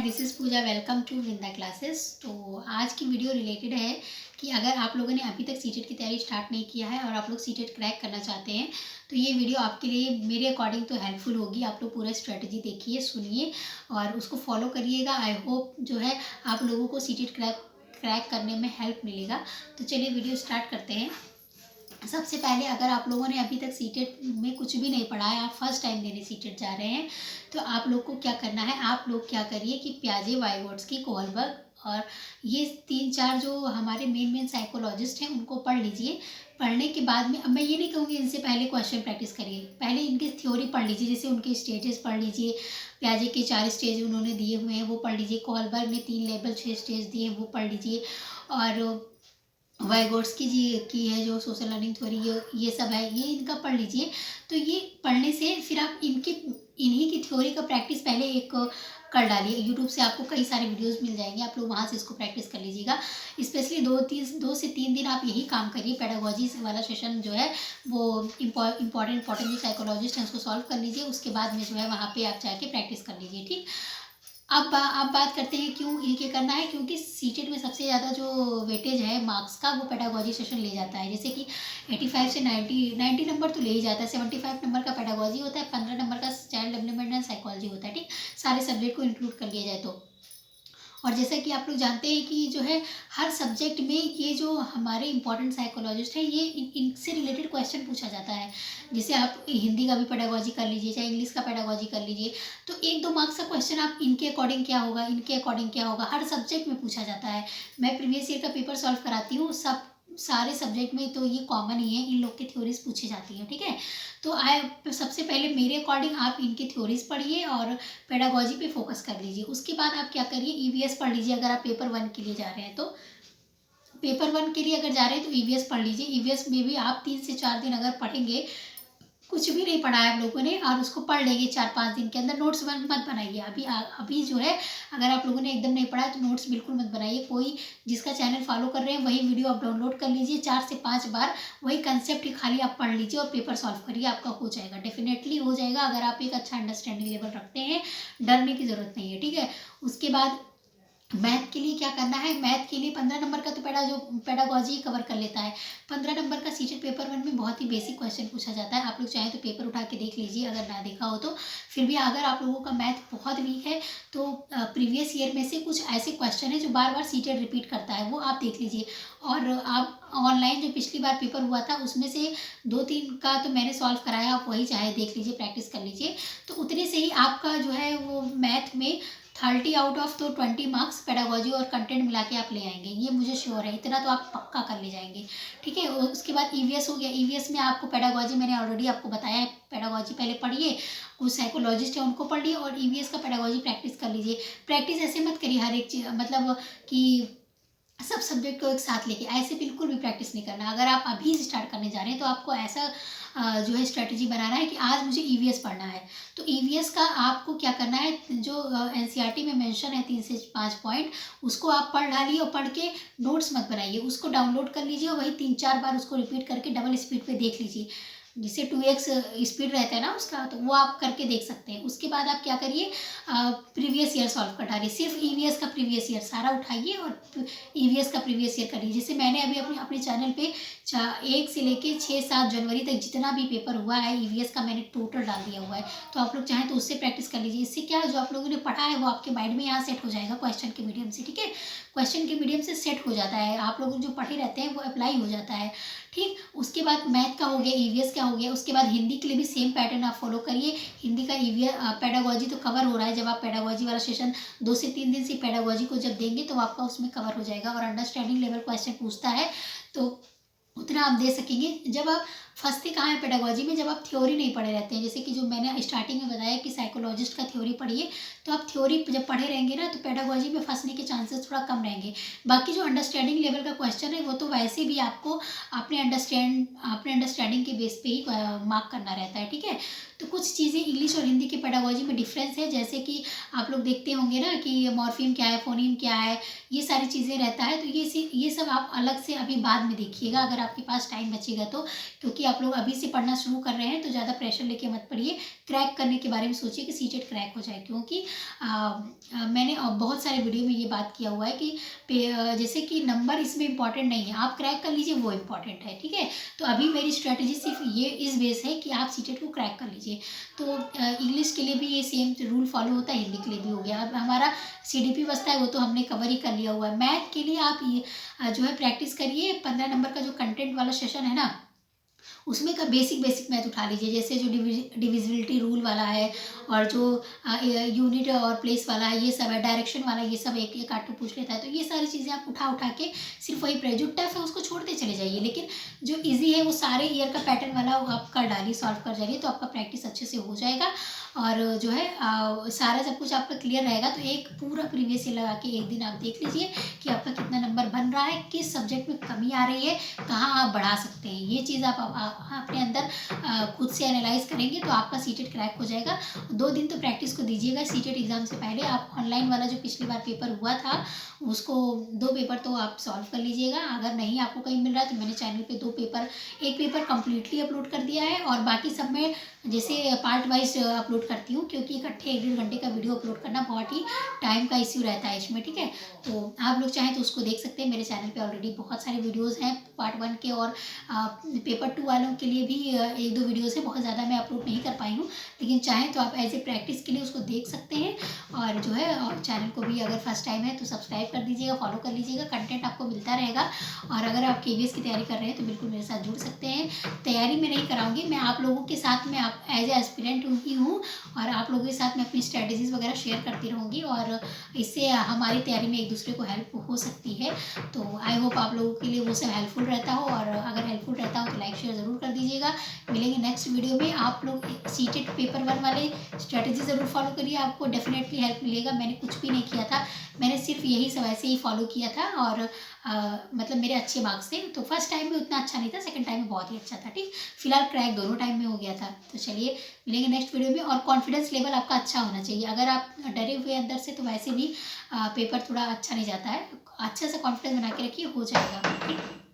This is Pooja. Welcome to Vrinda classes. तो आज की वीडियो रिलेटेड है कि अगर आप लोगों ने अभी तक सीटेट की तैयारी स्टार्ट नहीं किया है और आप लोग सीटेट क्रैक करना चाहते हैं तो ये वीडियो आपके लिए मेरे अकॉर्डिंग तो हेल्पफुल होगी। आप लोग पूरा स्ट्रेटजी देखिए, सुनिए और उसको फॉलो करिएगा। आई होप जो है आप लोगों को सीटेट क्रैक करने में हेल्प मिलेगा। तो चलिए वीडियो स्टार्ट करते हैं। सबसे पहले अगर आप लोगों ने अभी तक सीटेट में कुछ भी नहीं पढ़ा है, आप फर्स्ट टाइम देने सीटेट जा रहे हैं, तो आप लोग को क्या करना है, आप लोग क्या करिए कि पियाजे, वाइगोट्स्की, कोहलबर्ग और ये 3-4 जो हमारे मेन साइकोलॉजिस्ट हैं उनको पढ़ लीजिए। पढ़ने के बाद में अब मैं ये नहीं कहूँगी इनसे पहले क्वेश्चन प्रैक्टिस करिए, पहले इनकी थ्योरी पढ़ लीजिए। जैसे उनके स्टेजेस पढ़ लीजिए, पियाजे के 4 स्टेज उन्होंने दिए हुए हैं वो पढ़ लीजिए, कोहलबर्ग ने 3 लेवल 6 स्टेज दिए हैं वो पढ़ लीजिए, और वाइगोट्स्की जी की है जो सोशल लर्निंग थ्योरी, ये सब है, ये इनका पढ़ लीजिए। तो ये पढ़ने से फिर आप इन्हीं की थ्योरी का प्रैक्टिस पहले एक कर डालिए। यूट्यूब से आपको कई सारे वीडियोस मिल जाएंगे, आप लोग वहाँ से इसको प्रैक्टिस कर लीजिएगा। स्पेशली 2 से 3 दिन आप यही काम करिए। पेडागोजी वाला सेशन जो है वो इम्पॉर्टेंट जो साइकोलॉजिस्ट हैं उसको सॉल्व कर लीजिए। उसके बाद में जो है वहाँ पे आप जाके प्रैक्टिस कर लीजिए। ठीक, अब बात करते हैं क्यों ये करना है। क्योंकि सीटेट में सबसे ज़्यादा जो वेटेज है मार्क्स का वो पेडागोजी सेशन ले जाता है। जैसे कि 85 से 90 नंबर तो ले ही जाता है। 75 नंबर का पेडागोजी होता है, 15 नंबर का चाइल्ड डेवलपमेंट एंड साइकोलॉजी होता है। ठीक, सारे सब्जेक्ट को इंक्लूड कर लिया जाए तो। और जैसा कि आप लोग जानते हैं कि जो है हर सब्जेक्ट में ये जो हमारे इंपॉर्टेंट साइकोलॉजिस्ट हैं ये इनसे रिलेटेड क्वेश्चन पूछा जाता है। जैसे आप हिंदी का भी पेडागोजी कर लीजिए, चाहे इंग्लिश का पेडागोजी कर लीजिए, तो 1-2 मार्क्स का क्वेश्चन आप इनके अकॉर्डिंग क्या होगा, इनके अकॉर्डिंग क्या होगा, हर सब्जेक्ट में पूछा जाता है। मैं प्रीवियस ईयर का पेपर सॉल्व कराती हूँ, सब सारे सब्जेक्ट में, तो ये कॉमन ही है, इन लोग की थ्योरीज पूछी जाती है। ठीक है, तो सबसे पहले मेरे अकॉर्डिंग आप इनकी थ्योरीज पढ़िए और पेडागोजी पे फोकस कर लीजिए। उसके बाद आप क्या करिए, ईवीएस पढ़ लीजिए। अगर आप पेपर 1 के लिए जा रहे हैं तो पेपर 1 के लिए अगर जा रहे हैं तो ईवीएस पढ़ लीजिए। ईवीएस में भी आप 3 से 4 दिन अगर पढ़ेंगे, कुछ भी नहीं पढ़ा है आप लोगों ने और उसको पढ़ लेंगे 4-5 दिन के अंदर, नोट्स मत बनाइए। अभी जो है अगर आप लोगों ने एकदम नहीं पढ़ा है तो नोट्स बिल्कुल मत बनाइए। कोई जिसका चैनल फॉलो कर रहे हैं वही वीडियो आप डाउनलोड कर लीजिए, 4 से 5 बार वही कंसेप्ट खाली आप पढ़ लीजिए और पेपर सॉल्व करिए, आपका हो जाएगा, डेफिनेटली हो जाएगा। अगर आप एक अच्छा अंडरस्टैंडिंग लेवल रखते हैं, डरने की ज़रूरत नहीं है। ठीक है, उसके बाद मैथ के लिए क्या करना है, मैथ के लिए 15 नंबर का तो पेडागोजी कवर कर लेता है। 15 नंबर का सीटेट पेपर 1 में बहुत ही बेसिक क्वेश्चन पूछा जाता है। आप लोग चाहें तो पेपर उठा के देख लीजिए, अगर ना देखा हो तो। फिर भी अगर आप लोगों का मैथ बहुत वीक है तो प्रीवियस ईयर में से कुछ ऐसे क्वेश्चन है जो बार बार सीटेट रिपीट करता है, वो आप देख लीजिए। और आप ऑनलाइन जो पिछली बार पेपर हुआ था उसमें से 2-3 का तो मैंने सॉल्व कराया, आप वही चाहे देख लीजिए, प्रैक्टिस कर लीजिए। तो उतने से ही आपका जो है वो मैथ में 30 आउट ऑफ तो 20 मार्क्स पेडागोजी और कंटेंट मिला के आप ले आएंगे, ये मुझे श्योर है, इतना तो आप पक्का कर ले जाएंगे। ठीक है, उसके बाद ईवीएस हो गया। ईवीएस में आपको पेडागोजी मैंने ऑलरेडी आपको बताया है, पेडागोजी पहले पढ़िए, कुछ साइकोलॉजिस्ट है उनको पढ़िए और ईवीएस का पेडागोजी प्रैक्टिस कर लीजिए। प्रैक्टिस ऐसे मत करिए हर एक चीज, मतलब कि सब सब्जेक्ट को एक साथ लेके, ऐसे बिल्कुल भी प्रैक्टिस नहीं करना। अगर आप अभी स्टार्ट करने जा रहे हैं तो आपको ऐसा जो है स्ट्रेटजी बनाना है कि आज मुझे ईवीएस पढ़ना है। तो ईवीएस का आपको क्या करना है, जो एनसीईआरटी में मेंशन है 3 से 5 पॉइंट, उसको आप पढ़ डालिए और पढ़ के नोट्स मत बनाइए, उसको डाउनलोड कर लीजिए और वही 3-4 बार उसको रिपीट करके डबल स्पीड पे देख लीजिए। जिसे 2x स्पीड रहता है ना उसका, तो वो आप करके देख सकते हैं। उसके बाद आप क्या करिए, प्रीवियस ईयर सॉल्व कर डालिए, सिर्फ ईवीएस का प्रीवियस ईयर सारा उठाइए और ईवीएस का प्रीवियस ईयर करिए। जैसे मैंने अभी अपने चैनल पे 1 से लेके 6-7 जनवरी तक जितना भी पेपर हुआ है ईवीएस का मैंने टोटल डाल दिया हुआ है, तो आप लोग चाहें तो उससे प्रैक्टिस कर लीजिए। इससे क्या है, जो आप लोगों ने पढ़ा है वो आपके माइंड में यहाँ सेट हो जाएगा क्वेश्चन के मीडियम से। ठीक है, क्वेश्चन के मीडियम से सेट हो जाता है, आप लोग जो पढ़े रहते हैं वो अप्लाई हो जाता है। ठीक, उसके बाद मैथ का हो गया, ईवीएस का हो गया। उसके बाद हिंदी के लिए भी सेम पैटर्न आप फॉलो करिए। हिंदी का ईवीएस पेडागोजी तो कवर हो रहा है, जब आप पेडागोजी वाला सेशन 2 से 3 दिन से पेडागोजी को जब देंगे तो आपका उसमें कवर हो जाएगा और अंडरस्टैंडिंग लेवल क्वेश्चन पूछता है तो उतना आप दे सकेंगे। जब आप फंसते कहाँ है पेडागोजी में, जब आप थ्योरी नहीं पढ़े रहते हैं। जैसे कि जो मैंने स्टार्टिंग में बताया कि साइकोलॉजिस्ट का थ्योरी पढ़िए, तो आप थ्योरी जब पढ़े रहेंगे ना तो पेडागोजी में फंसने के चांसेस थोड़ा कम रहेंगे। बाकी जो अंडरस्टैंडिंग लेवल का क्वेश्चन है वो तो वैसे भी आपको अपने अंडरस्टैंडिंग के बेस पे ही मार्क करना रहता है। ठीक है, तो कुछ चीज़ें इंग्लिश और हिंदी के पेडागोजी में डिफरेंस है। जैसे कि आप लोग देखते होंगे ना कि मॉर्फीम क्या है, फोनीम क्या है, ये सारी चीज़ें रहता है। तो ये सब आप अलग से अभी बाद में देखिएगा अगर आपके पास टाइम बचेगा तो, क्योंकि आप लोग अभी से पढ़ना शुरू कर रहे हैं तो ज़्यादा प्रेशर लेके मत पढ़िए, क्रैक करने के बारे में सोचिए कि सीटेट क्रैक हो जाए। क्योंकि मैंने बहुत सारे वीडियो में ये बात किया हुआ है कि जैसे कि नंबर इसमें इंपॉर्टेंट नहीं है, आप क्रैक कर लीजिए वो इम्पॉर्टेंट है, ठीक है। तो अभी मेरी स्ट्रेटजी सिर्फ ये इस बेस है कि आप सीटेट को क्रैक कर लीजिए। तो इंग्लिश के लिए भी ये सेम रूल फॉलो होता है, हिंदी के लिए भी हो गया। अब हमारा CDP बचता है, वो तो हमने कवर ही कर लिया हुआ है। मैथ के लिए आप ये जो है प्रैक्टिस करिए। 15 नंबर का जो कंटेंट वाला सेशन है ना, उसमें का बेसिक मैथ उठा लीजिए, जैसे जो डिविजिबिलिटी रूल वाला है और जो यूनिट और प्लेस वाला है, ये सब है, डायरेक्शन वाला, ये सब एक एक आठ पूछ लेता है। तो ये सारी चीज़ें आप उठा के सिर्फ वही जो टफ है उसको छोड़ते चले जाइए, लेकिन जो ईजी है वो सारे ईयर का पैटर्न वाला आप कर डालिए, सॉल्व कर जाइए, तो आपका प्रैक्टिस अच्छे से हो जाएगा। और जो है सारा सब कुछ आपका क्लियर रहेगा। तो एक पूरा प्रीवियस ईयर लगा के एक दिन आप देख लीजिए कि आपका कितना नंबर बन रहा है, किस सब्जेक्ट में कमी आ रही है, कहाँ आप बढ़ा सकते हैं। ये चीज़ आप अपने अंदर खुद से एनालाइज करेंगे तो आपका सीटेट क्रैक हो जाएगा। 2 दिन तो प्रैक्टिस को दीजिएगा। सीटेट एग्जाम से पहले आप ऑनलाइन वाला जो पिछली बार पेपर हुआ था उसको 2 पेपर तो आप सॉल्व कर लीजिएगा। अगर नहीं आपको कहीं मिल रहा है तो मैंने चैनल पे 2 पेपर, एक पेपर कम्प्लीटली अपलोड कर दिया है और बाकी सब में जैसे पार्ट वाइज अपलोड करती हूँ, क्योंकि इकट्ठे 1-1.5 घंटे का वीडियो अपलोड करना बहुत ही टाइम का इश्यू रहता है इसमें, ठीक है। तो आप लोग चाहें तो उसको देख सकते हैं। मेरे चैनल पे ऑलरेडी बहुत सारे वीडियोस हैं पार्ट 1 के, और पेपर 2 वालों के लिए भी 1-2 वीडियोस हैं। बहुत ज़्यादा मैं अपलोड नहीं कर पाई हूँ, लेकिन चाहें तो आप एज ए प्रैक्टिस के लिए उसको देख सकते हैं। और जो है चैनल को भी अगर फर्स्ट टाइम है तो सब्सक्राइब कर दीजिएगा, फॉलो कर लीजिएगा, कंटेंट आपको मिलता रहेगा। और अगर आप KVS की तैयारी कर रहे हैं तो बिल्कुल मेरे साथ जुड़ सकते हैं। तैयारी में नहीं कराऊंगी, मैं आप लोगों के साथ में आप एज ए एस्पिरेंट ही हूँ, और आप लोगों के साथ मैं अपनी स्ट्रेटजीज वगैरह शेयर करती रहूँगी, और इससे हमारी तैयारी में एक दूसरे को हेल्प हो सकती है। तो आई होप आप लोगों के लिए वो सब हेल्पफुल रहता हो, और अगर हेल्पफुल रहता हो तो लाइक शेयर ज़रूर कर दीजिएगा। मिलेंगे नेक्स्ट वीडियो में। आप लोग सीटेट पेपर 1 वाले स्ट्रेटजी ज़रूर फॉलो करिए, आपको डेफिनेटली हेल्प मिलेगा। मैंने कुछ भी नहीं किया था, मैंने सिर्फ यही सब ऐसे ही फॉलो किया था, और मतलब मेरे अच्छे मार्क्स थे। तो फर्स्ट टाइम में उतना अच्छा नहीं था, सेकंड टाइम में बहुत ही अच्छा था, ठीक। फिलहाल क्रैक दोनों टाइम में हो गया था। तो चलिए मिलेंगे नेक्स्ट वीडियो में। और कॉन्फिडेंस लेवल आपका अच्छा होना चाहिए। अगर आप डरे हुए अंदर से तो वैसे भी पेपर थोड़ा अच्छा नहीं जाता है। अच्छे से कॉन्फिडेंस बना के रखिए, हो जाएगा, ठीक।